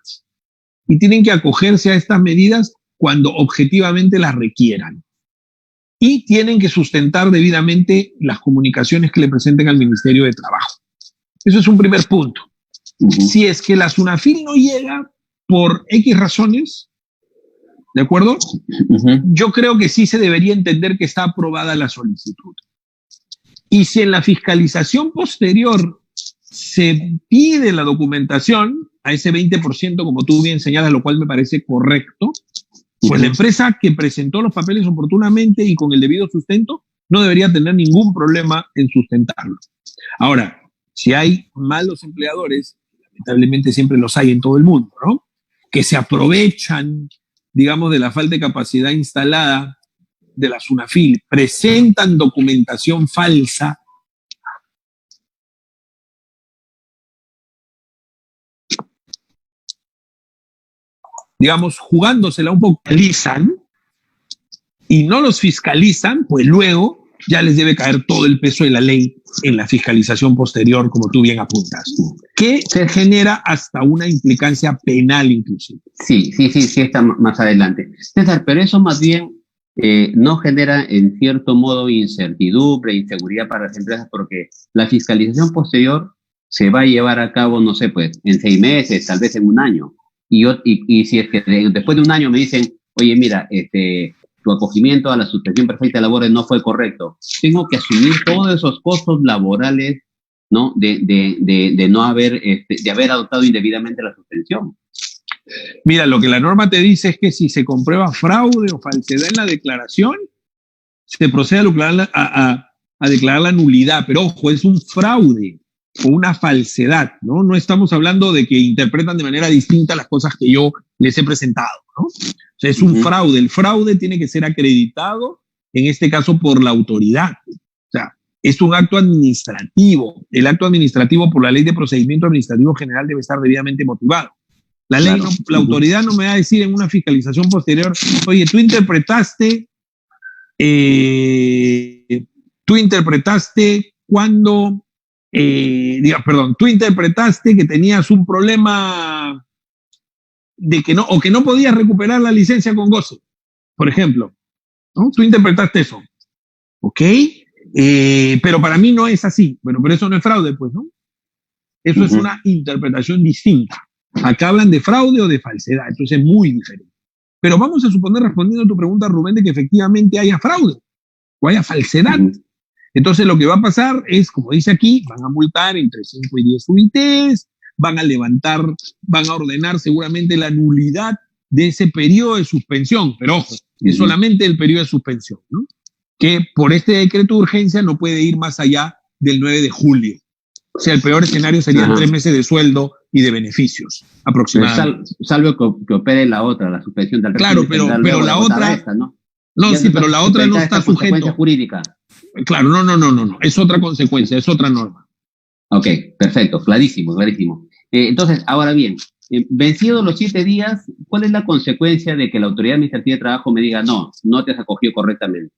y tienen que acogerse a estas medidas cuando objetivamente las requieran. Y tienen que sustentar debidamente las comunicaciones que le presenten al Ministerio de Trabajo. Eso es un primer punto. Si es que la SUNAFIL no llega por X razones, ¿de acuerdo? Yo creo que sí se debería entender que está aprobada la solicitud. Y si en la fiscalización posterior se pide la documentación a ese 20%, como tú bien señalas, lo cual me parece correcto, pues la empresa que presentó los papeles oportunamente y con el debido sustento no debería tener ningún problema en sustentarlo. Ahora, si hay malos empleadores, lamentablemente siempre los hay en todo el mundo, ¿no? Que se aprovechan, digamos, de la falta de capacidad instalada de la SUNAFIL, presentan documentación falsa, digamos, jugándosela un poco, fiscalizan y no los fiscalizan, pues luego ya les debe caer todo el peso de la ley en la fiscalización posterior, como tú bien apuntas, que se genera hasta una implicancia penal inclusive. Sí, está más adelante. César, pero eso más bien no genera en cierto modo incertidumbre, inseguridad para las empresas, porque la fiscalización posterior se va a llevar a cabo, no sé, pues en 6 meses, tal vez en un año. Y si es que después de un año me dicen, oye, mira, tu acogimiento a la suspensión perfecta de labores no fue correcto, tengo que asumir todos esos costos laborales, ¿no? De no haber, de haber adoptado indebidamente la suspensión. Mira, lo que la norma te dice es que si se comprueba fraude o falsedad en la declaración, se procede a declarar la nulidad, pero ojo, es un fraude o una falsedad, ¿no? No estamos hablando de que interpretan de manera distinta las cosas que yo les he presentado, ¿no? O sea, es un fraude. El fraude tiene que ser acreditado, en este caso, por la autoridad. O sea, es un acto administrativo. El acto administrativo, por la Ley de Procedimiento Administrativo General, debe estar debidamente motivado. La ley, claro. La autoridad no me va a decir en una fiscalización posterior, oye, tú interpretaste cuando... tú interpretaste que tenías un problema de que no podías recuperar la licencia con goce, por ejemplo, ¿no? Tú interpretaste eso, ¿ok? Pero para mí no es así. Bueno, pero eso no es fraude, pues, ¿no? Eso es una interpretación distinta. Acá hablan de fraude o de falsedad, entonces es muy diferente. Pero vamos a suponer, respondiendo a tu pregunta, Rubén, de que efectivamente haya fraude o haya falsedad. Entonces lo que va a pasar es, como dice aquí, van a multar entre 5 y 10 UITs, van a ordenar seguramente la nulidad de ese periodo de suspensión, pero ojo, es solamente el periodo de suspensión, ¿no? Que por este decreto de urgencia no puede ir más allá del 9 de julio. O sea, el peor escenario serían 3 meses de sueldo y de beneficios, aproximadamente. Salvo que opere la otra, la suspensión del régimen. Claro, pero la otra... Esta, ¿no? No, sí, pero la otra no está sujeto. Jurídica. Claro, no. Es otra consecuencia, es otra norma. Ok, perfecto, clarísimo. Entonces, ahora bien, vencidos los 7 días, ¿cuál es la consecuencia de que la Autoridad Administrativa de Trabajo me diga no te has acogido correctamente?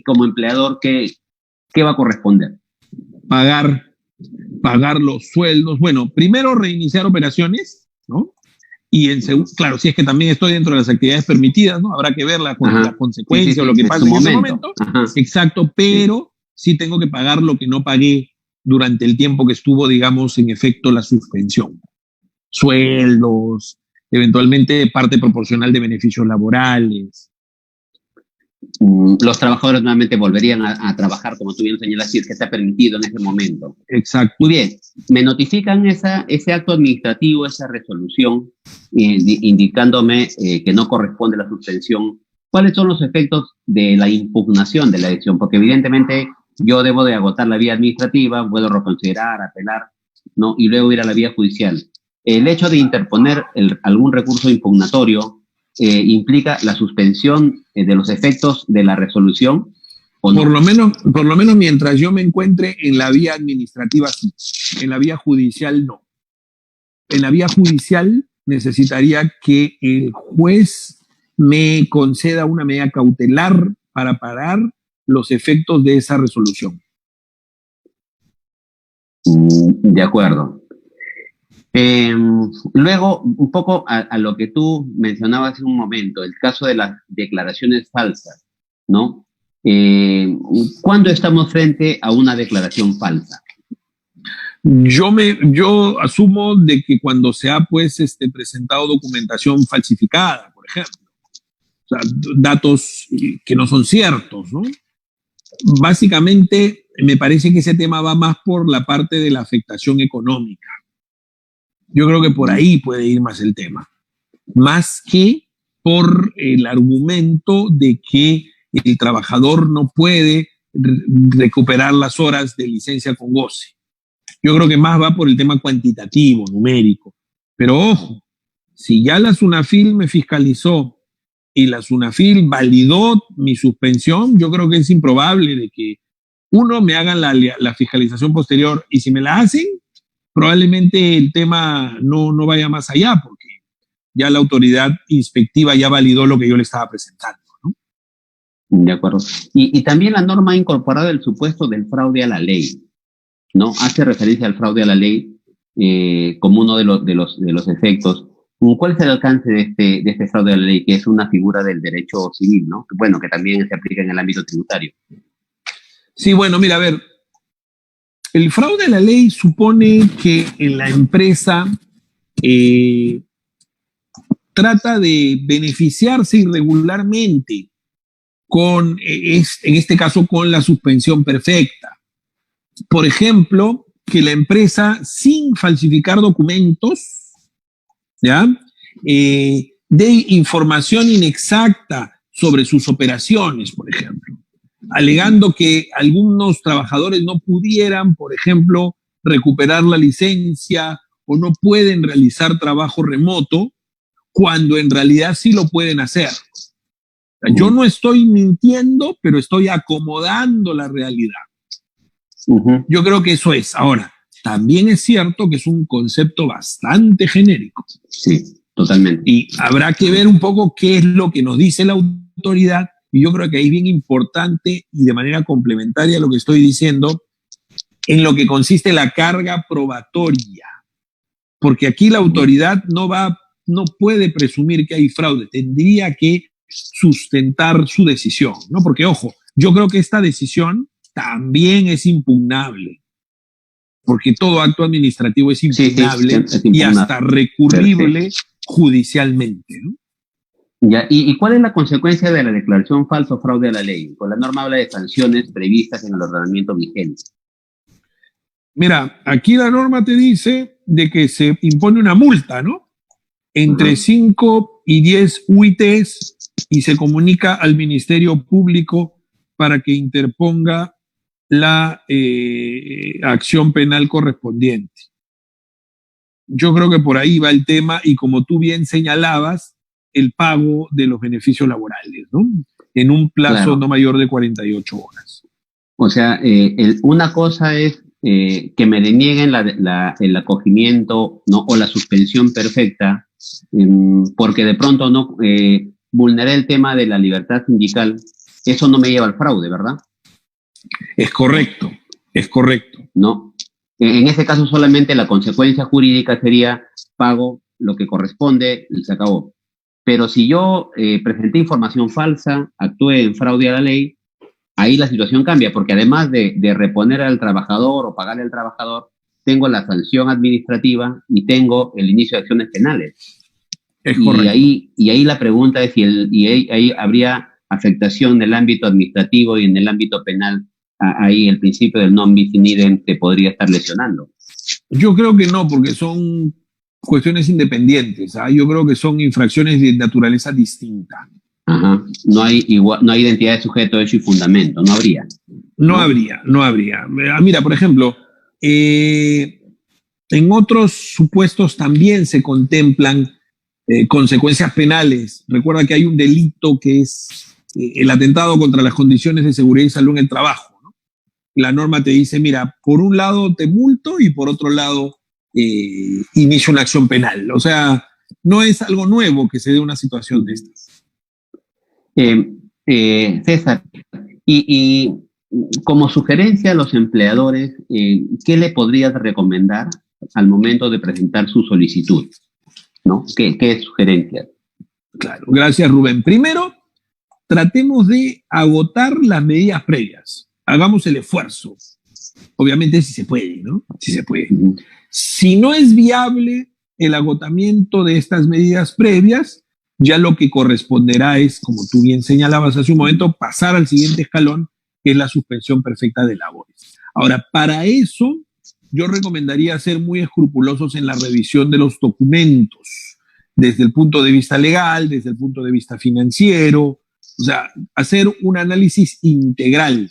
Como empleador, ¿qué va a corresponder? Pagar los sueldos. Bueno, primero reiniciar operaciones, ¿no? Y claro, si es que también estoy dentro de las actividades permitidas, ¿no? Habrá que ver la consecuencia o lo que pase en ese momento. Exacto, pero sí tengo que pagar lo que no pagué durante el tiempo que estuvo, digamos, en efecto la suspensión. Sueldos, eventualmente parte proporcional de beneficios laborales. Los trabajadores nuevamente volverían a trabajar, como tú bien señalas, si es que está permitido en ese momento. Exacto. Muy bien, me notifican ese acto administrativo, esa resolución, indicándome que no corresponde la suspensión. ¿Cuáles son los efectos de la impugnación de la decisión? Porque evidentemente yo debo de agotar la vía administrativa, puedo reconsiderar, apelar, ¿no? Y luego ir a la vía judicial. El hecho de interponer algún recurso impugnatorio implica la suspensión de los efectos de la resolución, ¿o no? Por lo menos mientras yo me encuentre en la vía administrativa, sí. En la vía judicial, no. En la vía judicial necesitaría que el juez me conceda una medida cautelar para parar los efectos de esa resolución. De acuerdo. Luego, un poco a lo que tú mencionabas hace un momento, el caso de las declaraciones falsas, ¿no? ¿Cuándo estamos frente a una declaración falsa? Yo asumo de que cuando se ha pues presentado documentación falsificada, por ejemplo, o sea, datos que no son ciertos, ¿no? Básicamente, me parece que ese tema va más por la parte de la afectación económica. Yo creo que por ahí puede ir más el tema, más que por el argumento de que el trabajador no puede recuperar las horas de licencia con goce. Yo creo que más va por el tema cuantitativo, numérico. Pero ojo, si ya la SUNAFIL me fiscalizó y la SUNAFIL validó mi suspensión, yo creo que es improbable de que uno me hagan la fiscalización posterior, y si me la hacen, probablemente el tema no vaya más allá, porque ya la autoridad inspectiva ya validó lo que yo le estaba presentando, ¿no? De acuerdo. Y también la norma ha incorporado el supuesto del fraude a la ley, ¿no? Hace referencia al fraude a la ley como uno de los efectos. ¿Cuál es el alcance de este fraude a la ley, que es una figura del derecho civil, ¿no? Bueno, que también se aplica en el ámbito tributario. Sí, bueno, mira, a ver, el fraude a la ley supone que en la empresa trata de beneficiarse irregularmente con, en este caso, con la suspensión perfecta. Por ejemplo, que la empresa, sin falsificar documentos, ¿ya? Dé información inexacta sobre sus operaciones, por ejemplo, alegando que algunos trabajadores no pudieran, por ejemplo, recuperar la licencia o no pueden realizar trabajo remoto, cuando en realidad sí lo pueden hacer. Yo no estoy mintiendo, pero estoy acomodando la realidad. Yo creo que eso es. Ahora, también es cierto que es un concepto bastante genérico. Sí, totalmente. Y habrá que ver un poco qué es lo que nos dice la autoridad. Y yo creo que ahí es bien importante y de manera complementaria a lo que estoy diciendo, en lo que consiste la carga probatoria. Porque aquí la autoridad no puede presumir que hay fraude, tendría que sustentar su decisión, ¿no? Porque, ojo, yo creo que esta decisión también es impugnable, porque todo acto administrativo es impugnable, sí, y hasta recurrible judicialmente, ¿no? Ya, ¿y cuál es la consecuencia de la declaración falso o fraude a la ley? Pues la norma habla de sanciones previstas en el ordenamiento vigente. Mira, aquí la norma te dice de que se impone una multa, ¿no? Entre 5 y 10 UITs, y se comunica al Ministerio Público para que interponga la acción penal correspondiente. Yo creo que por ahí va el tema, y como tú bien señalabas, el pago de los beneficios laborales, ¿no? En un plazo no mayor de 48 horas. O sea, una cosa es que me denieguen el acogimiento, ¿no? O la suspensión perfecta, porque de pronto no vulneré el tema de la libertad sindical. Eso no me lleva al fraude, ¿verdad? Es correcto, es correcto. No. En ese caso solamente la consecuencia jurídica sería pago lo que corresponde y se acabó. Pero si yo presenté información falsa, actué en fraude a la ley, ahí la situación cambia, porque además de reponer al trabajador o pagarle al trabajador, tengo la sanción administrativa y tengo el inicio de acciones penales. Es correcto. Y ahí la pregunta es si ahí habría afectación en el ámbito administrativo y en el ámbito penal. Ahí el principio del non bis in idem te podría estar lesionando. Yo creo que no, porque son cuestiones independientes. Yo creo que son infracciones de naturaleza distinta. Ajá. No hay identidad de sujeto, hecho y fundamento. No habría. No habría. Mira, por ejemplo, en otros supuestos también se contemplan consecuencias penales. Recuerda que hay un delito que es el atentado contra las condiciones de seguridad y salud en el trabajo, ¿no? La norma te dice, mira, por un lado te multo y por otro lado inicio una acción penal. O sea, no es algo nuevo que se dé una situación de estas. César, y como sugerencia a los empleadores, ¿qué le podrías recomendar al momento de presentar su solicitud? ¿No? ¿Qué sugerencias? Claro, gracias Rubén. Primero, tratemos de agotar las medidas previas. Hagamos el esfuerzo. Obviamente si se puede, ¿no? Si se puede. Si no es viable el agotamiento de estas medidas previas, ya lo que corresponderá es, como tú bien señalabas hace un momento, pasar al siguiente escalón, que es la suspensión perfecta de labores. Ahora, para eso, yo recomendaría ser muy escrupulosos en la revisión de los documentos, desde el punto de vista legal, desde el punto de vista financiero, o sea, hacer un análisis integral,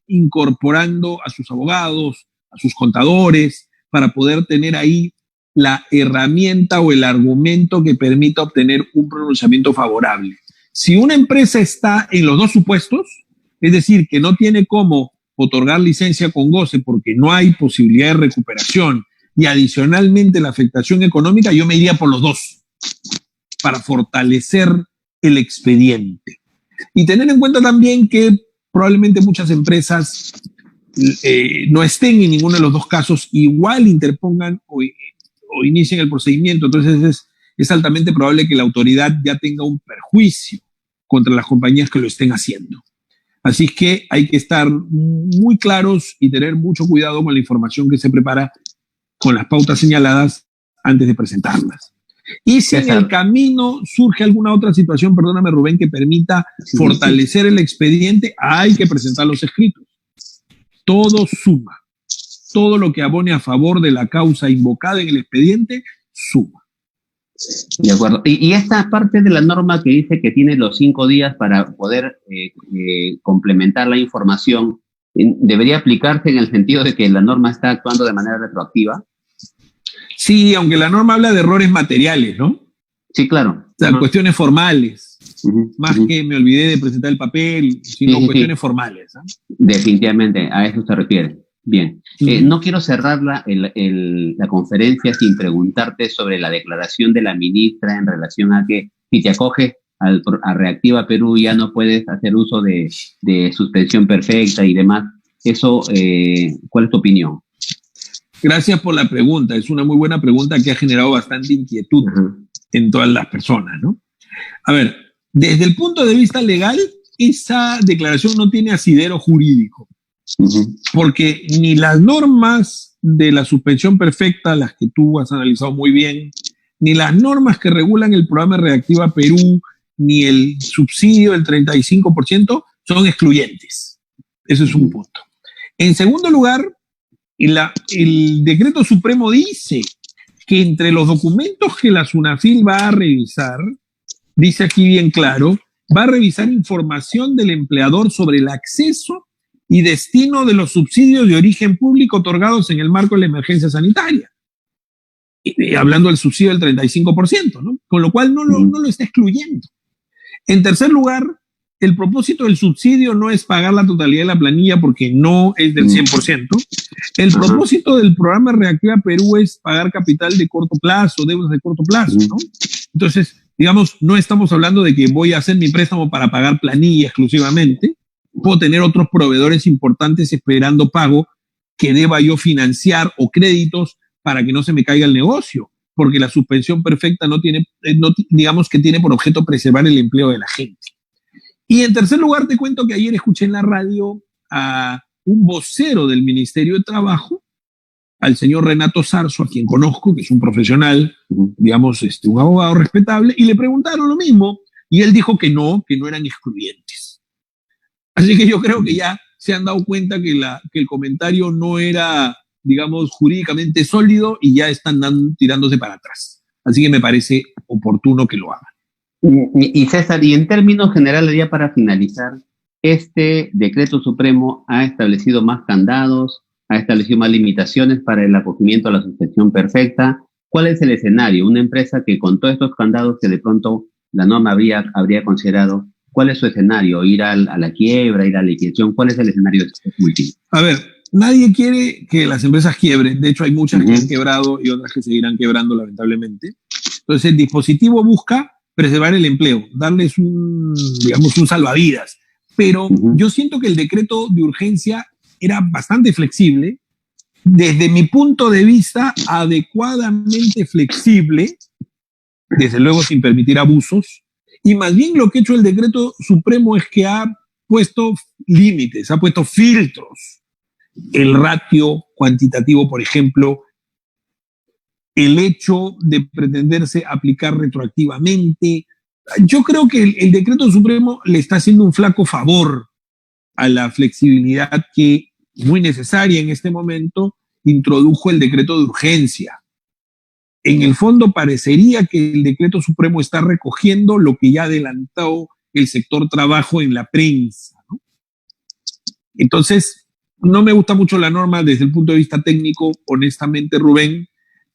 incorporando a sus abogados, a sus contadores, para poder tener ahí la herramienta o el argumento que permita obtener un pronunciamiento favorable. Si una empresa está en los dos supuestos, es decir, que no tiene cómo otorgar licencia con goce porque no hay posibilidad de recuperación y adicionalmente la afectación económica, yo me iría por los dos para fortalecer el expediente. Y tener en cuenta también que probablemente muchas empresas no estén en ninguno de los dos casos, igual interpongan o inicien el procedimiento. Entonces es altamente probable que la autoridad ya tenga un perjuicio contra las compañías que lo estén haciendo. Así que hay que estar muy claros y tener mucho cuidado con la información que se prepara con las pautas señaladas antes de presentarlas. Y si en el camino surge alguna otra situación, perdóname Rubén, que permita fortalecer el expediente, hay que presentar los escritos. Todo suma. Todo lo que abone a favor de la causa invocada en el expediente suma. De acuerdo. Y esta parte de la norma que dice que tiene los 5 días para poder complementar la información, ¿debería aplicarse en el sentido de que la norma está actuando de manera retroactiva? Sí, aunque la norma habla de errores materiales, ¿no? Sí, claro. O sea, cuestiones formales. Más que me olvidé de presentar el papel, sino cuestiones formales. Definitivamente, a eso se refiere. Bien. No quiero cerrar la conferencia sin preguntarte sobre la declaración de la ministra en relación a que si te acoges a Reactiva Perú ya no puedes hacer uso de suspensión perfecta y demás. Eso, ¿cuál es tu opinión? Gracias por la pregunta. Es una muy buena pregunta que ha generado bastante inquietud en todas las personas, ¿no? A ver, desde el punto de vista legal, esa declaración no tiene asidero jurídico, porque ni las normas de la suspensión perfecta, las que tú has analizado muy bien, ni las normas que regulan el programa Reactiva Perú, ni el subsidio del 35% son excluyentes. Ese es un punto. En segundo lugar, el decreto supremo dice que entre los documentos que la SUNAFIL va a revisar, dice aquí bien claro, va a revisar información del empleador sobre el acceso y destino de los subsidios de origen público otorgados en el marco de la emergencia sanitaria. Hablando del subsidio del 35%, ¿no? Con lo cual no lo está excluyendo. En tercer lugar, el propósito del subsidio no es pagar la totalidad de la planilla porque no es del 100%. El propósito del programa Reactiva Perú es pagar capital de corto plazo, deudas de corto plazo, ¿no? Entonces, digamos, no estamos hablando de que voy a hacer mi préstamo para pagar planilla exclusivamente. Puedo tener otros proveedores importantes esperando pago que deba yo financiar o créditos para que no se me caiga el negocio, porque la suspensión perfecta digamos que tiene por objeto preservar el empleo de la gente. Y en tercer lugar, te cuento que ayer escuché en la radio a un vocero del Ministerio de Trabajo, al señor Renato Zarzo, a quien conozco, que es un profesional, digamos, un abogado respetable, y le preguntaron lo mismo, y él dijo que no eran excluyentes. Así que yo creo que ya se han dado cuenta que el comentario no era, digamos, jurídicamente sólido y ya están tirándose para atrás. Así que me parece oportuno que lo hagan. Y César, y en términos generales, ya para finalizar, este decreto supremo ha establecido más candados, ha establecido más limitaciones para el acogimiento a la suspensión perfecta. ¿Cuál es el escenario? Una empresa que con todos estos candados que de pronto la norma habría considerado, ¿cuál es su escenario? ¿Ir a la quiebra, ir a la liquidación? ¿Cuál es el escenario de este último? A ver, nadie quiere que las empresas quiebren. De hecho, hay muchas que han quebrado y otras que seguirán quebrando, lamentablemente. Entonces, el dispositivo busca preservar el empleo, darles digamos, un salvavidas. Pero yo siento que el decreto de urgencia era bastante flexible, desde mi punto de vista, adecuadamente flexible, desde luego sin permitir abusos, y más bien lo que ha hecho el decreto supremo es que ha puesto límites, ha puesto filtros. El ratio cuantitativo, por ejemplo, el hecho de pretenderse aplicar retroactivamente. Yo creo que el decreto supremo le está haciendo un flaco favor a la flexibilidad que, muy necesaria en este momento, introdujo el decreto de urgencia. En el fondo parecería que el decreto supremo está recogiendo lo que ya adelantó el sector trabajo en la prensa, ¿no? Entonces, no me gusta mucho la norma desde el punto de vista técnico, honestamente, Rubén,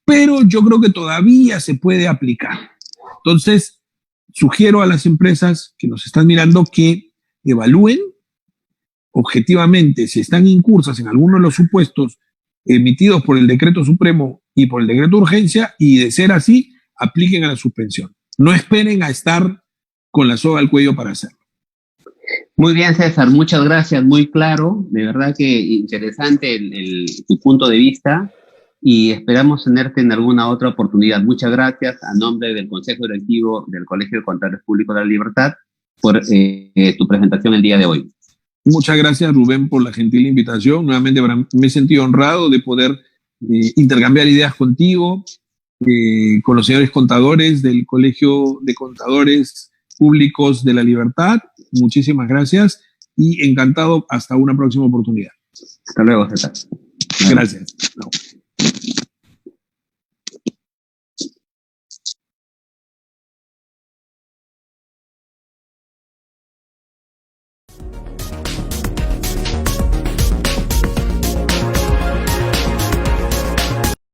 pero yo creo que todavía se puede aplicar. Entonces, sugiero a las empresas que nos están mirando que evalúen objetivamente si están incursas en alguno de los supuestos emitidos por el decreto supremo y por el decreto de urgencia, y de ser así, apliquen a la suspensión. No esperen a estar con la soga al cuello para hacerlo. Muy bien, César, muchas gracias, muy claro, de verdad que interesante tu punto de vista, y esperamos tenerte en alguna otra oportunidad. Muchas gracias a nombre del Consejo Directivo del Colegio de Contadores Públicos de la Libertad por tu presentación el día de hoy. Muchas gracias, Rubén, por la gentil invitación. Nuevamente me he sentido honrado de poder intercambiar ideas contigo, con los señores contadores del Colegio de Contadores Públicos de la Libertad. Muchísimas gracias y encantado. Hasta una próxima oportunidad. Hasta luego, César. Gracias. No.